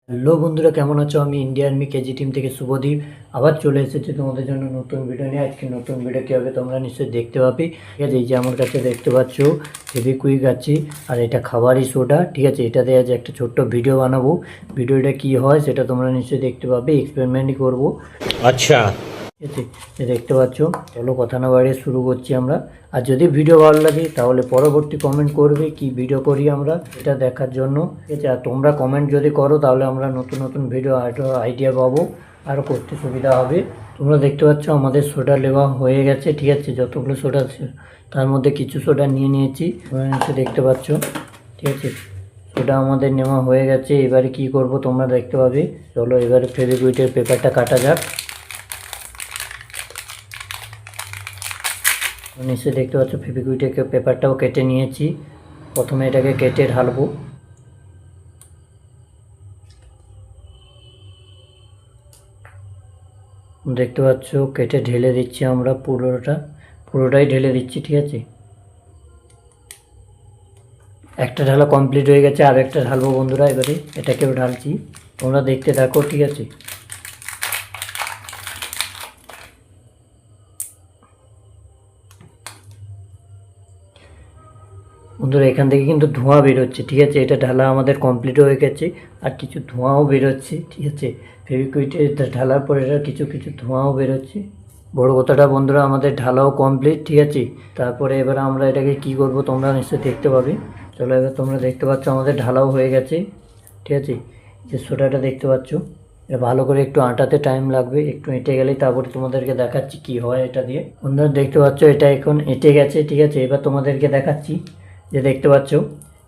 Hello বন্ধুরা, কেমন আছো? আমি ইন্ডিয়া আর্মি কেজি টিম থেকে শুভদীপ আবার চলে এসেছি তোমাদের জন্য নতুন ভিডিও নিয়ে। আজকে নতুন ভিডিও কী হবে তোমরা নিশ্চয়ই দেখতে পাবে। ঠিক আছে, এই যে আমার কাছে দেখতে পাচ্ছ ফেভিকুইক আছে, আর এটা খাবারই সোডা। ঠিক আছে, এটা দিয়ে আজ একটা ছোট্ট ভিডিও বানাবো। ভিডিওটা কি হয় সেটা তোমরা নিশ্চয়ই দেখতে পাবে, এক্সপেরিমেন্টই করবো। আচ্ছা, ঠিক আছে, যে দেখতে পাচ্ছ। চলো কথা না বাড়িয়ে শুরু করছি আমরা। আর যদি ভিডিও ভালো লাগে তাহলে পরবর্তী কমেন্ট করবে কি ভিডিও করি আমরা, এটা দেখার জন্য। ঠিক আছে, আর তোমরা কমেন্ট যদি করো তাহলে আমরা নতুন নতুন ভিডিও আইডিয়া পাবো, আরও করতে সুবিধা হবে। তোমরা দেখতে পাচ্ছ আমাদের সোডা নেওয়া হয়ে গেছে। ঠিক আছে, যতগুলো সোডা আছে তার মধ্যে কিছু সোডা নিয়ে নিয়েছি, দেখতে পাচ্ছ। ঠিক আছে, সোডা আমাদের নেওয়া হয়ে গেছে। এবারে কি করব তোমরা দেখতে পাবে। চলো এবারে ফেভিকুইকের পেপারটা কাটা যাক। নিশ্চয়ই দেখতে পাচ্ছ ফেভিকুইকের পেপারটাও কেটে নিয়েছি। প্রথমে এটাকে কেটে ঢালবো। দেখতে পাচ্ছ কেটে ঢেলে দিচ্ছি আমরা, পুরোটাই ঢেলে দিচ্ছি। ঠিক আছে, একটা ঢালা কমপ্লিট হয়ে গেছে, আর একটা ঢালবো বন্ধুরা। এবারে এটাকেও ঢালছি, তোমরা দেখতে থাকো। ঠিক আছে, বন্ধুরা এখান থেকে কিন্তু ধোঁয়া বেরোচ্ছে। ঠিক আছে, এটা ঢালা আমাদের কমপ্লিট হয়ে গেছে, আর কিছু ধোঁয়াও বেরোচ্ছে। ঠিক আছে, ফেভিকুইটে ঢালার পরে এটা কিছু কিছু ধোঁয়াও বেরোচ্ছে। বড় কথাটা বন্ধুরা, আমাদের ঢালাও কমপ্লিট। ঠিক আছে, তারপরে এবার আমরা এটাকে কি করব তোমরা নিশ্চয়ই দেখতে পাবে। চলো এবার তোমরা দেখতে পাচ্ছ আমাদের ঢালাও হয়ে গেছে। ঠিক আছে, যে সোডাটা দেখতে পাচ্ছ, এটা ভালো করে একটু আটাতে টাইম লাগবে, একটু এঁটে গেলেই তারপরে তোমাদেরকে দেখাচ্ছি কি হয় এটা দিয়ে। বন্ধুরা দেখতে পাচ্ছ এটা এখন এঁটে গেছে। ঠিক আছে, এবার তোমাদেরকে দেখাচ্ছি, যে দেখতে পাচ্ছ।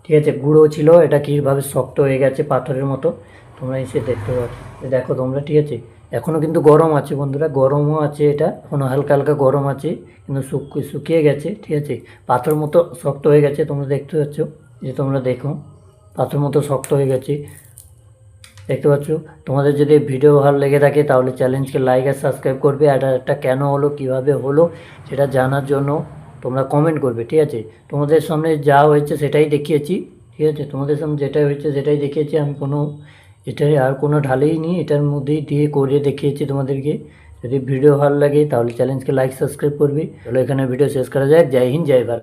ঠিক আছে, গুঁড়ো ছিল, এটা কীভাবে শক্ত হয়ে গেছে পাথরের মতো, তোমরা এসে দেখতে পাচ্ছ। দেখো তোমরা। ঠিক আছে, এখনও কিন্তু গরম আছে বন্ধুরা, গরমও আছে, এটা এখনও হালকা হালকা গরম আছে, কিন্তু শুকিয়ে গেছে। ঠিক আছে, পাথর মতো শক্ত হয়ে গেছে, তোমরা দেখতে পাচ্ছ। যে তোমরা দেখো পাথর মতো শক্ত হয়ে গেছে, দেখতে পাচ্ছ। তোমাদের যদি ভিডিও ভালো লেগে থাকে তাহলে চ্যানেলকে লাইক আর সাবস্ক্রাইব করবে, আর একটা কেন হলো কীভাবে হলো সেটা জানার জন্য তোমরা কমেন্ট করবে। ঠিক আছে, তোমাদের সামনে যা হয়েছে সেটাই দেখিয়েছি। ঠিক আছে, তোমাদের সামনে যেটা হয়েছে সেটাই দেখিয়েছি, আমি এটাই আর কোনো ঢালেই নি, এটার মধ্যেই দিয়ে করে দেখিয়েছি তোমাদেরকে। যদি ভিডিও ভালো লাগে তাহলে চ্যানেলকে লাইক সাবস্ক্রাইব করবে। চলো এখানে ভিডিও শেষ করা যাক। জয় হিন্দ, জয় ভারত।